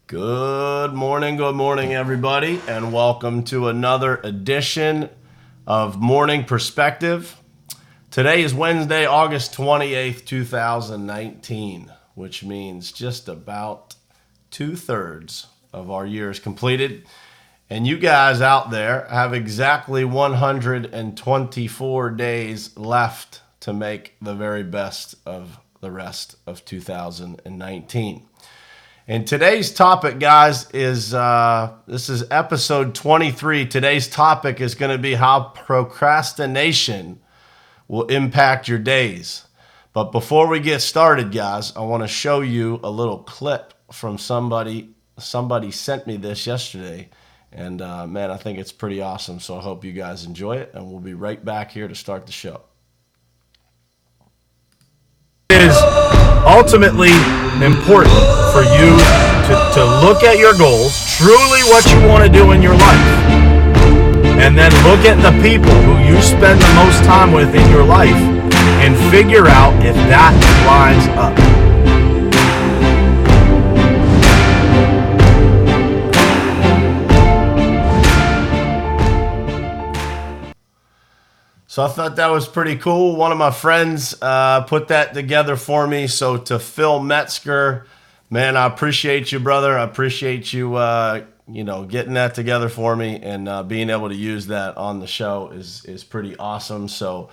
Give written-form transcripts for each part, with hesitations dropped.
Good morning, everybody, and welcome to another edition of Morning Perspective. Today is Wednesday, August 28th, 2019, which means just about two-thirds of our year is completed. And you guys out there have exactly 124 days left to make the very best of the rest of 2019. And today's topic, guys, is this is episode 23. Today's topic is going to be how procrastination will impact your days. But before we get started, guys, I want to show you a little clip from somebody. Somebody sent me this yesterday, and man, I think it's pretty awesome. So I hope you guys enjoy it, and we'll be right back here to start the show. Is ultimately important for you to look at your goals, truly what you want to do in your life, and then look at the people who you spend the most time with in your life and figure out if that lines up. So I thought that was pretty cool. One of my friends put that together for me. So to Phil Metzger, man, I appreciate you, brother. I appreciate you, getting that together for me and being able to use that on the show is pretty awesome. So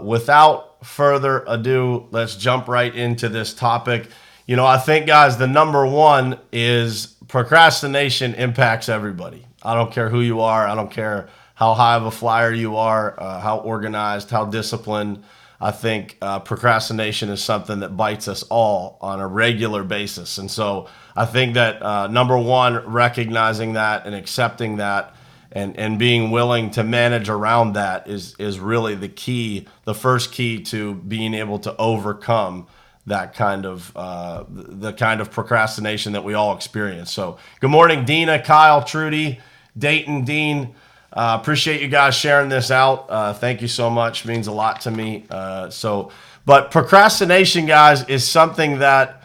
without further ado, let's jump right into this topic. I think, guys, the number one is procrastination impacts everybody. I don't care who you are. I don't care how high of a flyer you are, how organized, how disciplined. I think procrastination is something that bites us all on a regular basis. And so I think that number one, recognizing that and accepting that and being willing to manage around that is really the first key to being able to overcome that kind of the kind of procrastination that we all experience. So good morning, Dina, Kyle, Trudy, Dayton, Dean. Appreciate you guys sharing this out. Thank you so much. It means a lot to me. But procrastination, guys, is something that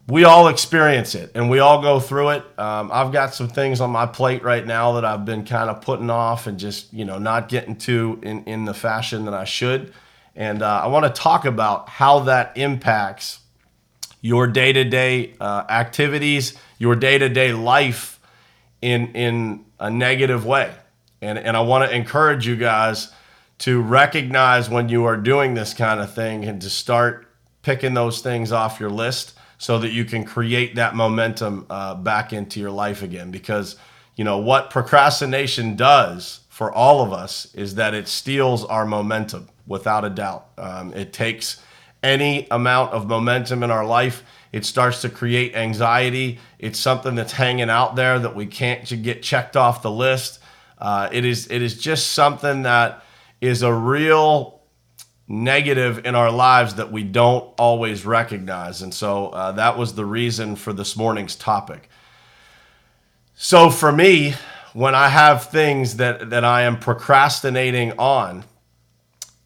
we all experience it and we all go through it. I've got some things on my plate right now that I've been kind of putting off and just, not getting to in the fashion that I should. And I want to talk about how that impacts your day-to-day activities, your day-to-day life in a negative way. And I want to encourage you guys to recognize when you are doing this kind of thing and to start picking those things off your list so that you can create that momentum back into your life again. Because, what procrastination does for all of us is that it steals our momentum, without a doubt. It takes any amount of momentum in our life. It starts to create anxiety. It's something that's hanging out there that we can't get checked off the list. It is just something that is a real negative in our lives that we don't always recognize. And so that was the reason for this morning's topic. So for me, when I have things that I am procrastinating on,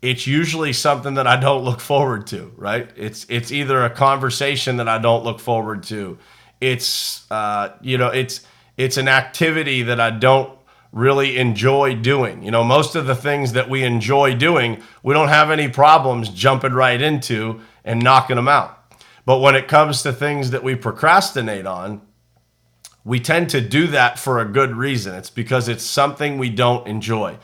it's usually something that I don't look forward to, right? It's either a conversation that I don't look forward to. It's it's an activity that I don't really enjoy doing. Most of the things that we enjoy doing, we don't have any problems jumping right into and knocking them out. But when it comes to things that we procrastinate on, we tend to do that for a good reason. It's because it's something we don't enjoy.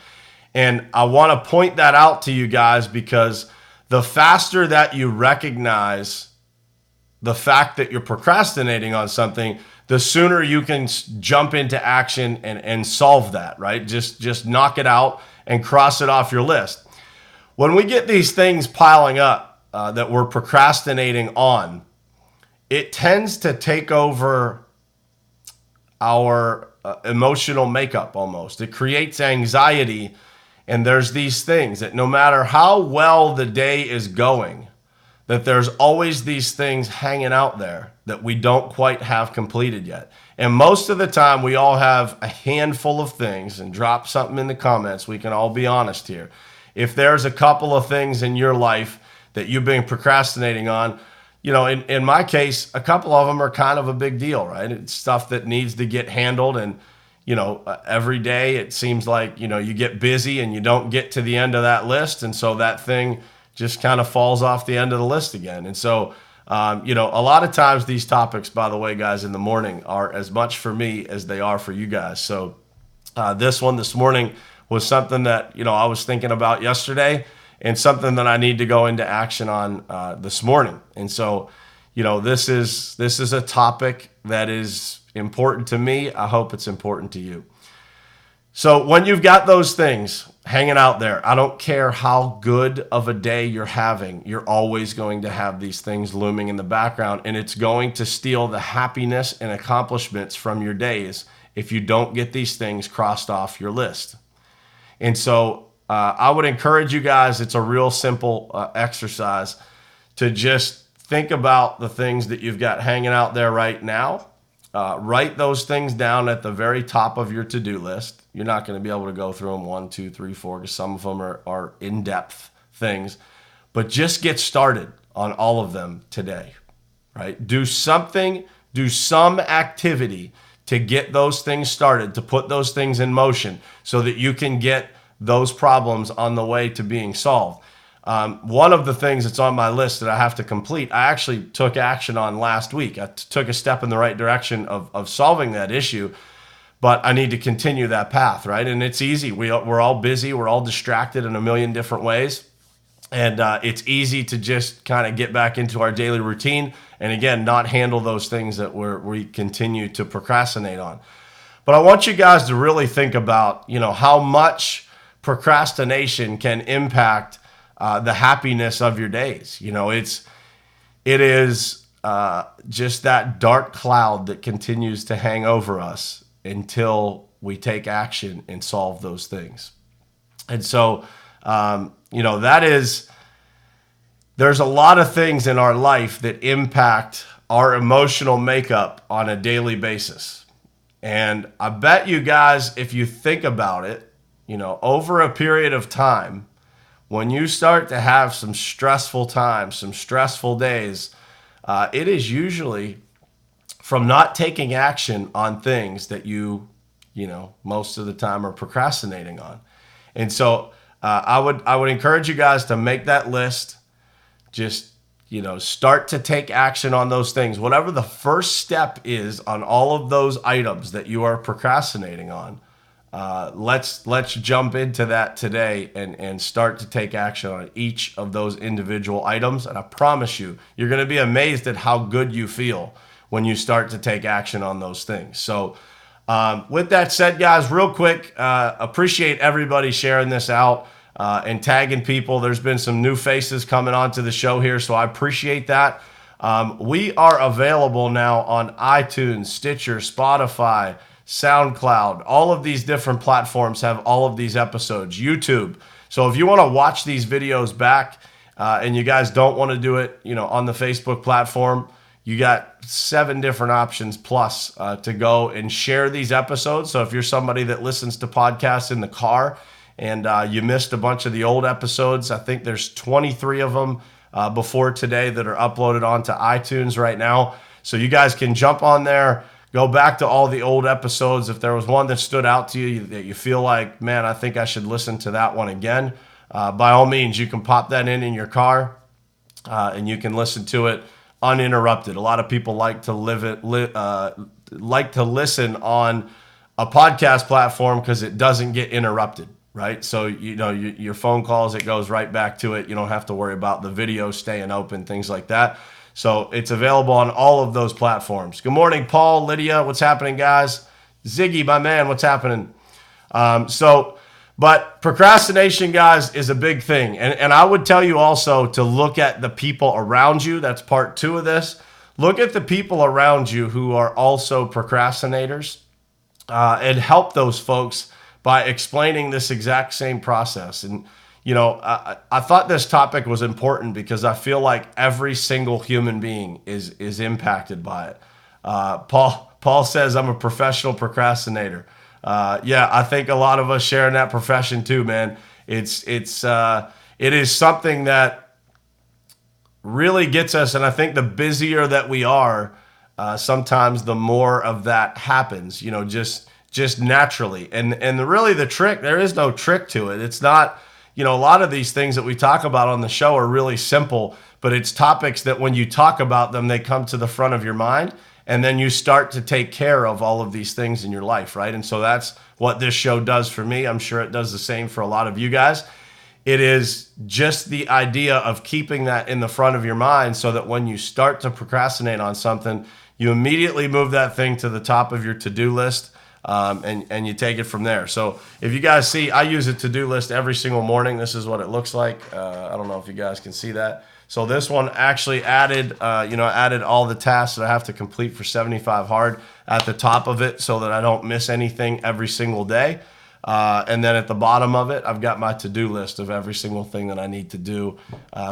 And I want to point that out to you guys because the faster that you recognize the fact that you're procrastinating on something, the sooner you can jump into action and solve that, right? Just knock it out and cross it off your list. When we get these things piling up that we're procrastinating on, it tends to take over our emotional makeup almost. It creates anxiety, and there's these things that no matter how well the day is going, that there's always these things hanging out there that we don't quite have completed yet. And most of the time, we all have a handful of things, and drop something in the comments. We can all be honest here. If there's a couple of things in your life that you've been procrastinating on, in my case, a couple of them are kind of a big deal, right? It's stuff that needs to get handled. And, every day it seems like, you get busy and you don't get to the end of that list. And so that thing just kind of falls off the end of the list again. And so, a lot of times these topics, by the way, guys, in the morning are as much for me as they are for you guys. So this one this morning was something that, I was thinking about yesterday and something that I need to go into action on this morning. And so, this is a topic that is important to me. I hope it's important to you. So when you've got those things hanging out there, I don't care how good of a day you're having, you're always going to have these things looming in the background, and it's going to steal the happiness and accomplishments from your days if you don't get these things crossed off your list. And so I would encourage you guys, it's a real simple exercise to just think about the things that you've got hanging out there right now. Write those things down at the very top of your to-do list. You're not going to be able to go through them 1, 2, 3, 4, because some of them are in-depth things. But just get started on all of them today, right? Do something, do some activity to get those things started, to put those things in motion so that you can get those problems on the way to being solved. One of the things that's on my list that I have to complete, I actually took action on last week. I took a step in the right direction of solving that issue, but I need to continue that path, right? And it's easy. We're all busy. We're all distracted in a million different ways. And it's easy to just kind of get back into our daily routine and, again, not handle those things that we continue to procrastinate on. But I want you guys to really think about, how much procrastination can impact the happiness of your days. It is just that dark cloud that continues to hang over us until we take action and solve those things. And so, there's a lot of things in our life that impact our emotional makeup on a daily basis. And I bet you guys, if you think about it, over a period of time, when you start to have some stressful times, some stressful days, it is usually from not taking action on things that you most of the time are procrastinating on. And so I would encourage you guys to make that list. Just, start to take action on those things. Whatever the first step is on all of those items that you are procrastinating on, let's jump into that today and start to take action on each of those individual items. And I promise you, you're going to be amazed at how good you feel when you start to take action on those things. So with that said, guys, real quick, appreciate everybody sharing this out and tagging people. There's been some new faces coming onto the show here, so I appreciate that. We are available now on iTunes, Stitcher, Spotify, SoundCloud. All of these different platforms have all of these episodes. YouTube. So if you want to watch these videos back and you guys don't want to do it, on the Facebook platform, you got 7 different options plus to go and share these episodes. So if you're somebody that listens to podcasts in the car and you missed a bunch of the old episodes, I think there's 23 of them before today that are uploaded onto iTunes right now. So you guys can jump on there, go back to all the old episodes. If there was one that stood out to you that you feel like, man, I think I should listen to that one again, by all means, you can pop that in your car and you can listen to it uninterrupted. A lot of people like to listen on a podcast platform because it doesn't get interrupted, right? So, your phone calls, it goes right back to it. You don't have to worry about the video staying open, things like that. So it's available on all of those platforms. Good morning, Paul, Lydia. What's happening, guys? Ziggy, my man, what's happening? But procrastination, guys, is a big thing. And I would tell you also to look at the people around you. That's part 2 of this. Look at the people around you who are also procrastinators and help those folks by explaining this exact same process. And, I thought this topic was important because I feel like every single human being is impacted by it. Paul says, I'm a professional procrastinator. Yeah, I think a lot of us share in that profession too, man. It is something that really gets us. And I think the busier that we are, sometimes the more of that happens, just naturally. And really the trick, there is no trick to it. It's not, a lot of these things that we talk about on the show are really simple, but it's topics that when you talk about them, they come to the front of your mind, and then you start to take care of all of these things in your life, right? And so that's what this show does for me. I'm sure it does the same for a lot of you guys. It is just the idea of keeping that in the front of your mind so that when you start to procrastinate on something, you immediately move that thing to the top of your to-do list, and you take it from there. So if you guys see, I use a to-do list every single morning. This is what it looks like. I don't know if you guys can see that. So this one actually added all the tasks that I have to complete for 75 hard at the top of it so that I don't miss anything every single day. And then at the bottom of it, I've got my to-do list of every single thing that I need to do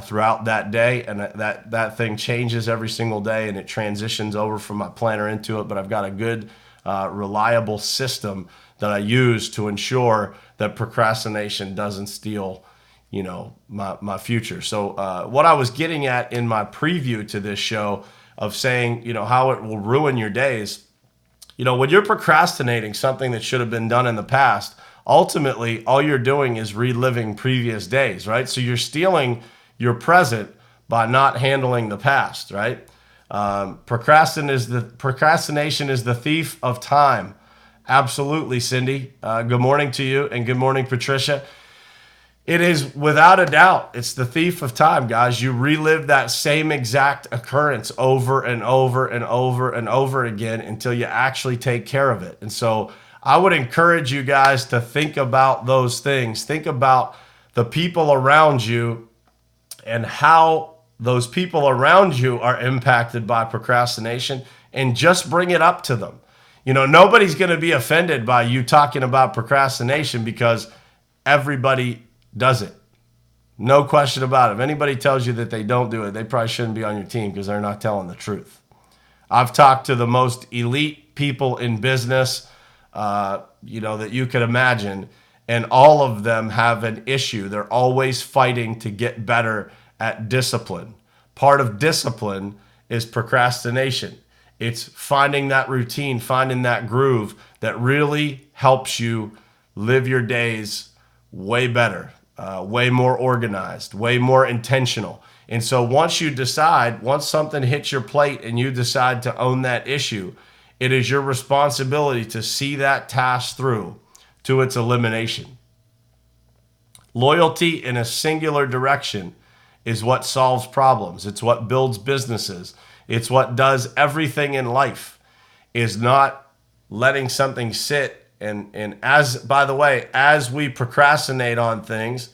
throughout that day. And that thing changes every single day, and it transitions over from my planner into it. But I've got a good, reliable system that I use to ensure that procrastination doesn't steal my future. So what I was getting at in my preview to this show of saying, how it will ruin your days, when you're procrastinating something that should have been done in the past, ultimately all you're doing is reliving previous days, right? So you're stealing your present by not handling the past, right? Procrastination is the thief of time. Absolutely, Cindy. Good morning to you, and good morning, Patricia. It is without a doubt, it's the thief of time, guys. You relive that same exact occurrence over and over and over and over again until you actually take care of it. And so I would encourage you guys to think about those things. Think about the people around you and how those people around you are impacted by procrastination, and just bring it up to them. Nobody's going to be offended by you talking about procrastination because everybody does it. No question about it. If anybody tells you that they don't do it, they probably shouldn't be on your team because they're not telling the truth. I've talked to the most elite people in business, that you could imagine, and all of them have an issue. They're always fighting to get better at discipline. Part of discipline is procrastination. It's finding that routine, finding that groove that really helps you live your days way better. Way more organized, way more intentional. And so once something hits your plate and you decide to own that issue, it is your responsibility to see that task through to its elimination. Loyalty in a singular direction is what solves problems. It's what builds businesses. It's what does everything in life, is not letting something sit. And by the way, as we procrastinate on things,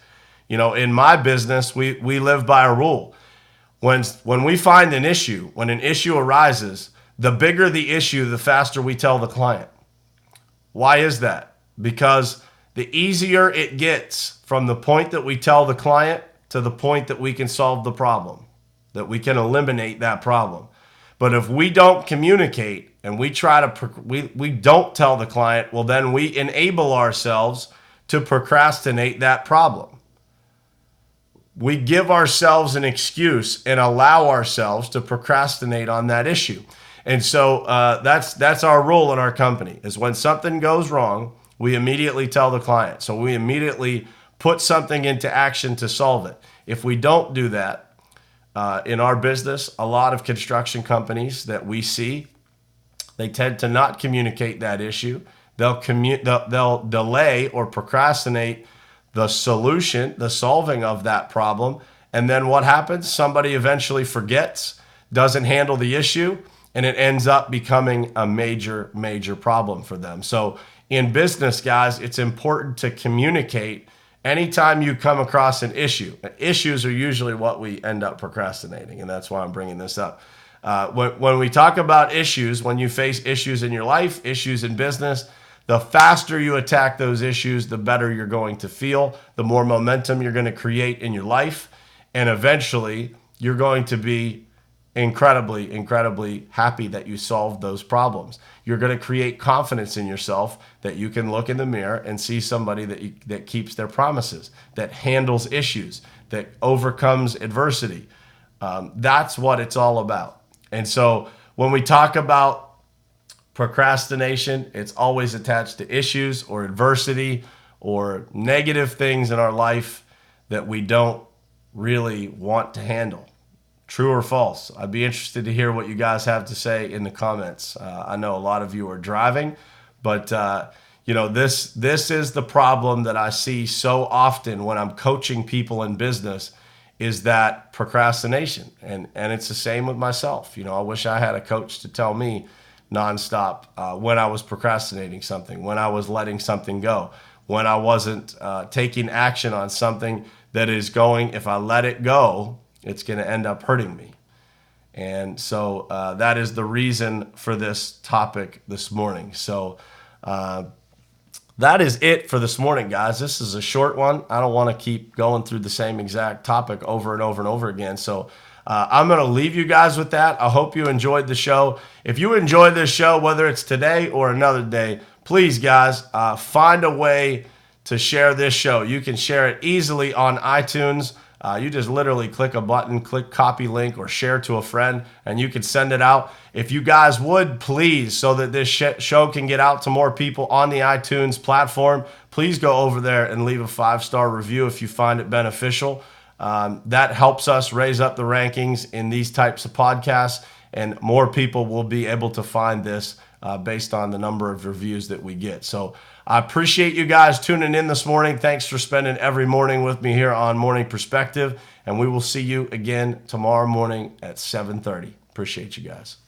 in my business, we live by a rule. When we find an issue, when an issue arises, the bigger the issue, the faster we tell the client. Why is that? Because the easier it gets from the point that we tell the client to the point that we can solve the problem, that we can eliminate that problem. But if we don't communicate and we don't tell the client, well, then we enable ourselves to procrastinate that problem. We give ourselves an excuse and allow ourselves to procrastinate on that issue. And so that's our rule in our company, is when something goes wrong, we immediately tell the client. So we immediately put something into action to solve it. If we don't do that, in our business, a lot of construction companies that we see, they tend to not communicate that issue. They'll delay or procrastinate the solution, the solving of that problem. And then what happens? Somebody eventually forgets, doesn't handle the issue, and it ends up becoming a major, major problem for them. So in business, guys, it's important to communicate anytime you come across an issue. Issues are usually what we end up procrastinating, and that's why I'm bringing this up. When we talk about issues, when you face issues in your life, issues in business, the faster you attack those issues, the better you're going to feel, the more momentum you're going to create in your life, and eventually you're going to be incredibly, incredibly happy that you solved those problems. You're going to create confidence in yourself that you can look in the mirror and see somebody that keeps their promises, that handles issues, that overcomes adversity. That's what it's all about. And so when we talk about procrastination, it's always attached to issues or adversity or negative things in our life that we don't really want to handle. True or false? I'd be interested to hear what you guys have to say in the comments. I know a lot of you are driving, but this is the problem that I see so often when I'm coaching people in business, is that procrastination. And it's the same with myself. I wish I had a coach to tell me nonstop when I was procrastinating something, when I was letting something go, when I wasn't taking action on something that is going, if I let it go, it's going to end up hurting me. And so that is the reason for this topic this morning. So that is it for this morning, guys. This is a short one. I don't want to keep going through the same exact topic over and over and over again. So I'm going to leave you guys with that. I hope you enjoyed the show. If you enjoyed this show, whether it's today or another day, please, guys, find a way to share this show. You can share it easily on iTunes. You just literally click a button, click copy link, or share to a friend, and you can send it out. If you guys would, please, so that this show can get out to more people on the iTunes platform, please go over there and leave a 5-star review if you find it beneficial. That helps us raise up the rankings in these types of podcasts, and more people will be able to find this based on the number of reviews that we get. So I appreciate you guys tuning in this morning. Thanks for spending every morning with me here on Morning Perspective, and we will see you again tomorrow morning at 7:30. Appreciate you guys.